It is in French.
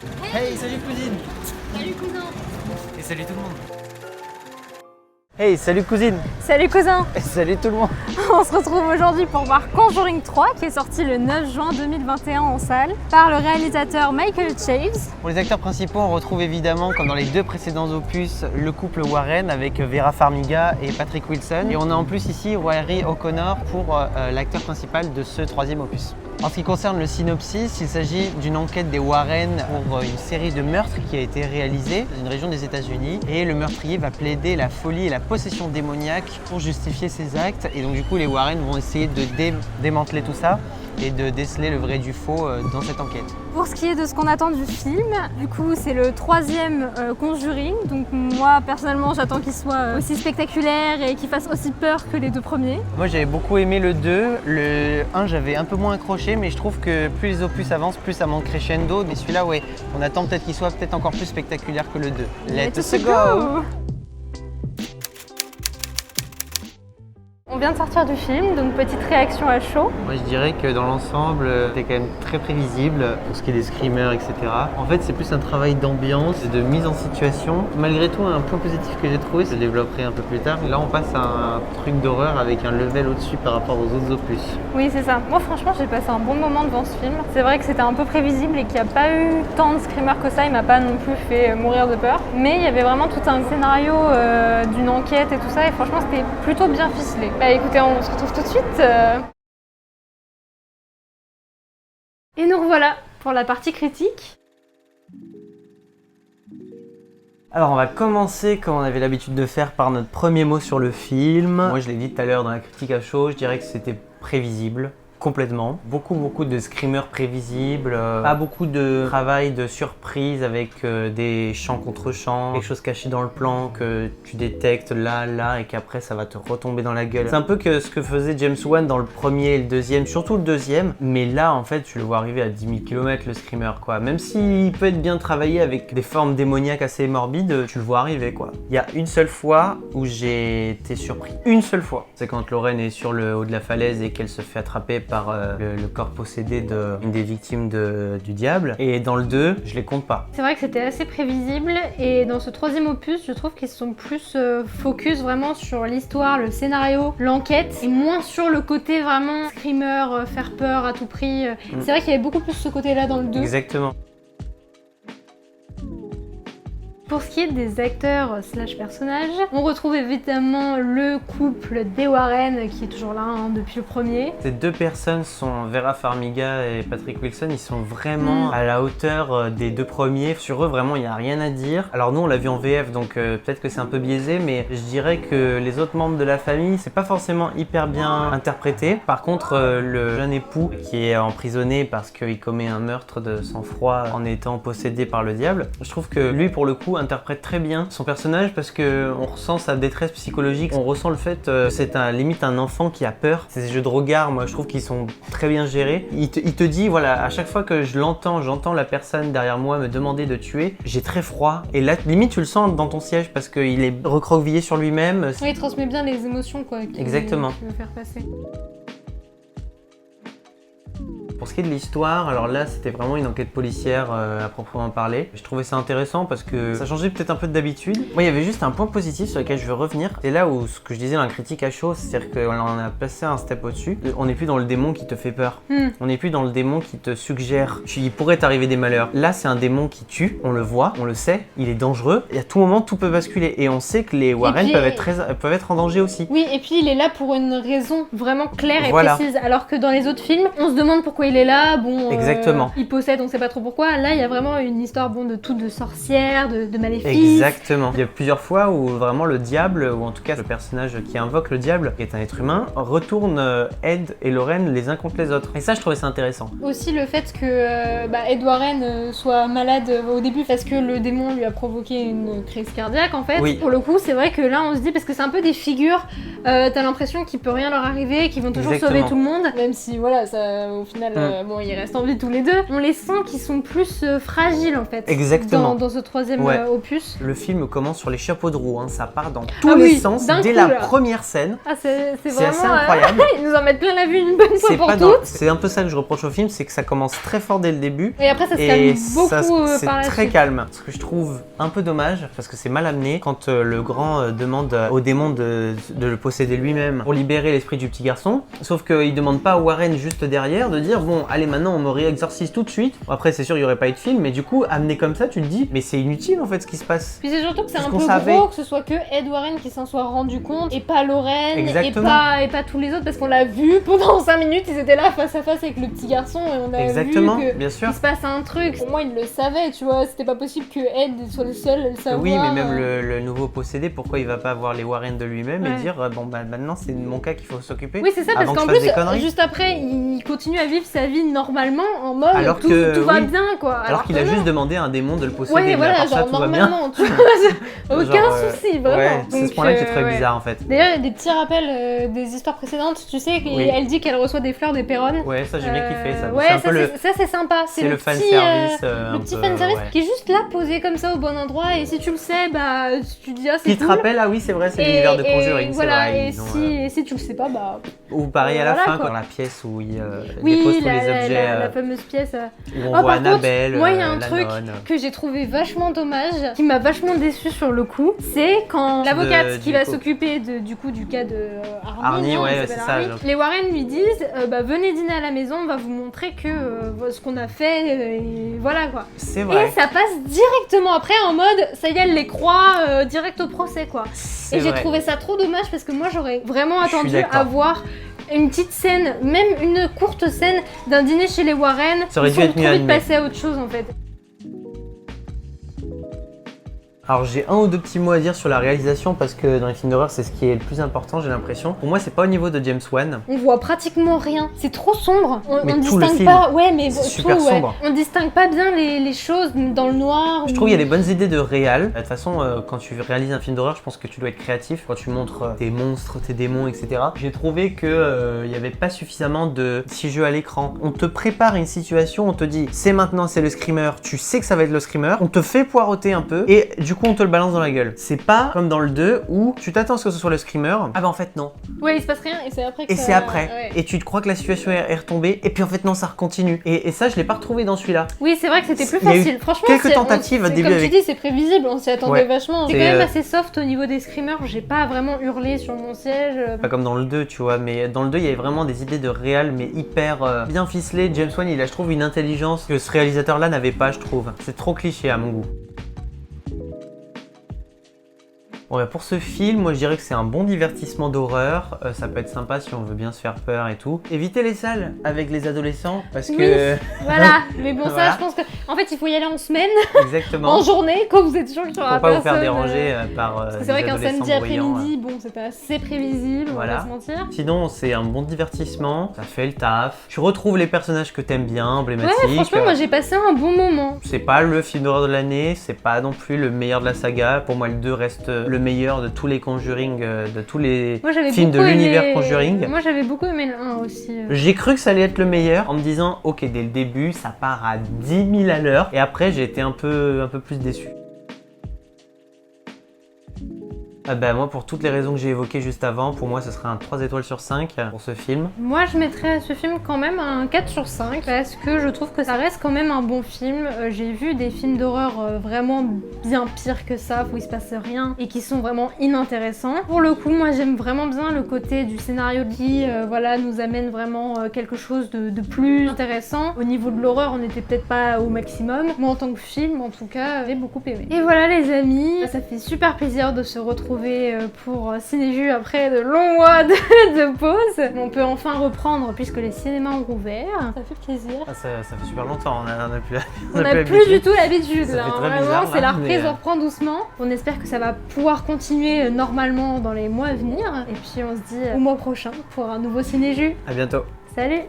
Hey, salut cousine! Salut cousin! Et salut tout le monde! Hey, salut cousine! Salut cousin! Et salut tout le monde! On se retrouve aujourd'hui pour voir Conjuring 3 qui est sorti le 9 juin 2021 en salle par le réalisateur Michael Chaves. Pour les acteurs principaux, on retrouve évidemment, comme dans les deux précédents opus, le couple Warren avec Vera Farmiga et Patrick Wilson. Et on a en plus ici Rory O'Connor pour l'acteur principal de ce troisième opus. En ce qui concerne le synopsis, il s'agit d'une enquête des Warren pour une série de meurtres qui a été réalisée dans une région des États-Unis. Et le meurtrier va plaider la folie et la possession démoniaque pour justifier ses actes. Et donc du coup, les Warren vont essayer de démanteler tout ça et de déceler le vrai du faux dans cette enquête. Pour ce qui est de ce qu'on attend du film, du coup c'est le troisième Conjuring, donc moi personnellement j'attends qu'il soit aussi spectaculaire et qu'il fasse aussi peur que les deux premiers. Moi j'avais beaucoup aimé le 2, le 1 j'avais un peu moins accroché, mais je trouve que plus les opus avancent, plus ça monte crescendo, mais celui-là ouais, on attend peut-être qu'il soit peut-être encore plus spectaculaire que le 2. Let's go! On vient de sortir du film, donc petite réaction à chaud. Moi je dirais que dans l'ensemble, c'est quand même très prévisible pour ce qui est des screamers, etc. En fait c'est plus un travail d'ambiance, de mise en situation. Malgré tout, un point positif que j'ai trouvé, je le développerai un peu plus tard. Là on passe à un truc d'horreur avec un level au-dessus par rapport aux autres opus. Oui c'est ça. Moi franchement j'ai passé un bon moment devant ce film. C'est vrai que c'était un peu prévisible et qu'il n'y a pas eu tant de screamers que ça. Il m'a pas non plus fait mourir de peur. Mais il y avait vraiment tout un scénario d'une enquête et tout ça. Et franchement c'était plutôt bien ficelé. Bah écoutez, on se retrouve tout de suite. Et nous revoilà pour la partie critique. Alors on va commencer comme on avait l'habitude de faire par notre premier mot sur le film. Moi je l'ai dit tout à l'heure dans la critique à chaud, je dirais que c'était prévisible. Complètement. Beaucoup de screamers prévisibles, pas beaucoup de travail de surprise avec des chants contre chants, quelque chose caché dans le plan que tu détectes là et qu'après ça va te retomber dans la gueule. C'est un peu que ce que faisait James Wan dans le premier et le deuxième, surtout le deuxième, mais là en fait tu le vois arriver à 10 000 km le screamer quoi. Même s'il peut être bien travaillé avec des formes démoniaques assez morbides, tu le vois arriver quoi. Il y a une seule fois où j'ai été surpris. Une seule fois. C'est quand Lauren est sur le haut de la falaise et qu'elle se fait attraper par le corps possédé d'une des victimes du diable. Et dans le 2, je les compte pas. C'est vrai que c'était assez prévisible et dans ce troisième opus, je trouve qu'ils sont plus focus vraiment sur l'histoire, le scénario, l'enquête et moins sur le côté vraiment screamer, faire peur à tout prix. C'est vrai qu'il y avait beaucoup plus ce côté-là dans le 2. Exactement. Pour ce qui est des acteurs / personnages, on retrouve évidemment le couple des Warren qui est toujours là depuis le premier. Ces deux personnes sont Vera Farmiga et Patrick Wilson, ils sont vraiment à la hauteur des deux premiers. Sur eux, vraiment, il n'y a rien à dire. Alors nous, on l'a vu en VF, donc peut-être que c'est un peu biaisé, mais je dirais que les autres membres de la famille, c'est pas forcément hyper bien interprété. Par contre, le jeune époux qui est emprisonné parce qu'il commet un meurtre de sang-froid en étant possédé par le diable, je trouve que lui, pour le coup, interprète très bien son personnage parce que on ressent sa détresse psychologique, on ressent le fait que c'est limite un enfant qui a peur. Ces jeux de regard, moi je trouve qu'ils sont très bien gérés. Il te dit, voilà, à chaque fois que j'entends la personne derrière moi me demander de tuer, j'ai très froid. Et là, limite tu le sens dans ton siège parce qu'il est recroquevillé sur lui-même. Oui, il transmet bien les émotions quoi. Exactement. Qu'il veut faire passer. Pour ce qui est de l'histoire, alors là c'était vraiment une enquête policière à proprement parler. Je trouvais ça intéressant parce que ça changeait peut-être un peu d'habitude. Moi il y avait juste un point positif sur lequel je veux revenir. C'est là où ce que je disais dans la critique à chaud, c'est-à-dire qu'on a passé un step au-dessus. On n'est plus dans le démon qui te fait peur. On n'est plus dans le démon qui te suggère. Il pourrait t'arriver des malheurs. Là c'est un démon qui tue, on le voit, on le sait, il est dangereux. Et à tout moment tout peut basculer. Et on sait que les Warren peuvent être en danger aussi. Oui, et puis il est là pour une raison vraiment claire et voilà. précise. Alors que dans les autres films, on se demande pourquoi il est là, exactement. Il possède, on sait pas trop pourquoi. Là, il y a vraiment une histoire de sorcière, de maléfice. Exactement. Il y a plusieurs fois où vraiment le diable, ou en tout cas le personnage qui invoque le diable, qui est un être humain, retourne Ed et Lauren les uns contre les autres. Et ça, je trouvais ça intéressant. Aussi le fait que Ed Warren soit malade au début parce que le démon lui a provoqué une crise cardiaque en fait. Oui. Pour le coup, c'est vrai que là, on se dit, parce que c'est un peu des figures, t'as l'impression qu'il peut rien leur arriver, qu'ils vont toujours sauver tout le monde, même si voilà, ça au final bon, ils restent en vie tous les deux. On les sent qu'ils sont plus fragiles en fait. Exactement. Dans ce troisième opus. Le film commence sur les chapeaux de roue, hein. Ça part dans tous les sens dès la première scène. Ah, c'est vraiment assez incroyable. Ils nous en mettent plein la vue une bonne fois pour toutes. C'est un peu ça que je reproche au film, c'est que ça commence très fort dès le début. Et après ça se calme beaucoup c'est par la très suite. calme. Ce que je trouve un peu dommage, parce que c'est mal amené, quand le grand demande au démon de le posséder lui-même pour libérer l'esprit du petit garçon. Sauf qu'il demande pas à Warren juste derrière de dire bon allez maintenant on me réexorcise tout de suite. Bon, après c'est sûr il y aurait pas eu de film, mais du coup amené comme ça tu te dis mais c'est inutile en fait ce qui se passe. Puis c'est surtout que c'est un peu gros que ce soit que Ed Warren qui s'en soit rendu compte et pas Lorraine et pas tous les autres, parce qu'on l'a vu pendant 5 minutes ils étaient là face à face avec le petit garçon et on a vu que bien sûr. il se passe un truc. Pour moi il le savait, tu vois, c'était pas possible que Ed soit le seul à le savoir. Oui mais même le nouveau possédé, pourquoi il va pas voir les Warren de lui-même et dire bon bah maintenant c'est mon cas qu'il faut s'occuper. Oui c'est ça, parce qu'en plus juste après il continue à vivre sa vie normalement en mode alors tout va bien quoi. Alors qu'il a juste demandé à un démon de le posséder. Ouais voilà, genre ça, normalement tu vois, aucun souci vraiment. Ouais, c'est ce point-là que j'ai trouvé bizarre en fait. D'ailleurs il y a des petits rappels des histoires précédentes, tu sais, elle dit qu'elle reçoit des fleurs des Perron. Ouais ça j'ai bien kiffé ça. Ouais ça c'est sympa, c'est le fanservice. Le petit fanservice qui est juste là posé comme ça au bon endroit, et si tu le sais bah tu dis ah c'est cool. Qui te rappelle ah oui c'est vrai c'est l'univers de Conjuring. Voilà, et si tu le sais pas bah... Ou pareil à la fin dans la pièce où il dépose tous les objets. La fameuse pièce où on voit Annabelle. Moi il y a un truc que j'ai trouvé vachement dommage, qui m'a vachement déçue sur le coup, c'est quand l'avocate qui va s'occuper du cas de Arnie, ouais, c'est ça. Les Warren lui disent venez dîner à la maison, on va vous montrer que ce qu'on a fait et voilà quoi. C'est vrai. Et ça passe directement après en mode ça y est, elle les croit direct au procès quoi. Et j'ai trouvé ça trop dommage, parce que moi j'aurais vraiment attendu à voir une petite scène, même une courte scène d'un dîner chez les Warren. Ça aurait dû être mieux animé. Passer à autre chose en fait. Alors j'ai un ou deux petits mots à dire sur la réalisation, parce que dans les films d'horreur c'est ce qui est le plus important, j'ai l'impression. Pour moi c'est pas au niveau de James Wan. On voit pratiquement rien, c'est trop sombre. On tout distingue le film, pas, c'est super sombre. On distingue pas bien les choses dans le noir. Je trouve qu'il y a des bonnes idées de réal. De toute façon quand tu réalises un film d'horreur je pense que tu dois être créatif quand tu montres tes monstres, tes démons, etc. J'ai trouvé que il y avait pas suffisamment de petits jeux à l'écran. On te prépare une situation, on te dit c'est maintenant, c'est le screamer, tu sais que ça va être le screamer, on te fait poireauter un peu et du coup on te le balance dans la gueule. C'est pas comme dans le 2 où tu t'attends à ce que ce soit le screamer. Ah bah en fait non. Ouais, il se passe rien et c'est après que ouais. Et tu te crois que la situation est retombée et puis en fait non, ça recontinue. Et ça je l'ai pas retrouvé dans celui-là. Oui c'est vrai que c'était plus facile. Franchement quelques tentatives au début comme tu dis, c'est prévisible, on s'y attendait vachement. C'est quand même assez soft au niveau des screamers, j'ai pas vraiment hurlé sur mon siège. Pas comme dans le 2 tu vois, mais dans le 2 il y avait vraiment des idées de réal mais hyper bien ficelées. James Wan il a je trouve une intelligence que ce réalisateur là n'avait pas, je trouve. C'est trop cliché à mon goût. Bon, bah pour ce film, moi je dirais que c'est un bon divertissement d'horreur, ça peut être sympa si on veut bien se faire peur et tout. Évitez les salles avec les adolescents parce que... Voilà, mais bon ça je pense que... En fait il faut y aller en semaine, exactement. En journée, quand vous êtes sûr qu'il y aura personne. Faut pas vous faire déranger par parce que c'est vrai qu'un samedi après-midi, bon c'était assez prévisible, on va pas se mentir. Sinon c'est un bon divertissement, ça fait le taf. Tu retrouves les personnages que t'aimes bien, emblématiques. Ouais franchement moi j'ai passé un bon moment. C'est pas le film d'horreur de l'année, c'est pas non plus le meilleur de la saga. Pour moi le 2 reste le meilleur de tous les Conjuring, de tous les films de l'univers Conjuring. Moi j'avais beaucoup aimé le 1 aussi. J'ai cru que ça allait être le meilleur en me disant ok dès le début ça part à 10 000 à l'heure, et après j'ai été un peu plus déçu. Bah moi pour toutes les raisons que j'ai évoquées juste avant, pour moi ce serait un 3 étoiles sur 5 pour ce film. Moi je mettrais à ce film quand même un 4 sur 5 parce que je trouve que ça reste quand même un bon film. J'ai vu des films d'horreur vraiment bien pires que ça, où il se passe rien et qui sont vraiment inintéressants. Pour le coup moi j'aime vraiment bien le côté du scénario qui voilà, nous amène vraiment quelque chose de plus intéressant. Au niveau de l'horreur on n'était peut-être pas au maximum, mais en tant que film en tout cas j'ai beaucoup aimé. Et voilà les amis, ça fait super plaisir de se retrouver pour Cinéjus après de longs mois de pause. On peut enfin reprendre puisque les cinémas ont rouvert. Ça fait plaisir. Ah, ça fait super longtemps, on n'a plus du tout l'habitude. Ça fait très bizarre. C'est la reprise, on reprend doucement. On espère que ça va pouvoir continuer normalement dans les mois à venir. Et puis on se dit au mois prochain pour un nouveau Cinéjus. À bientôt. Salut!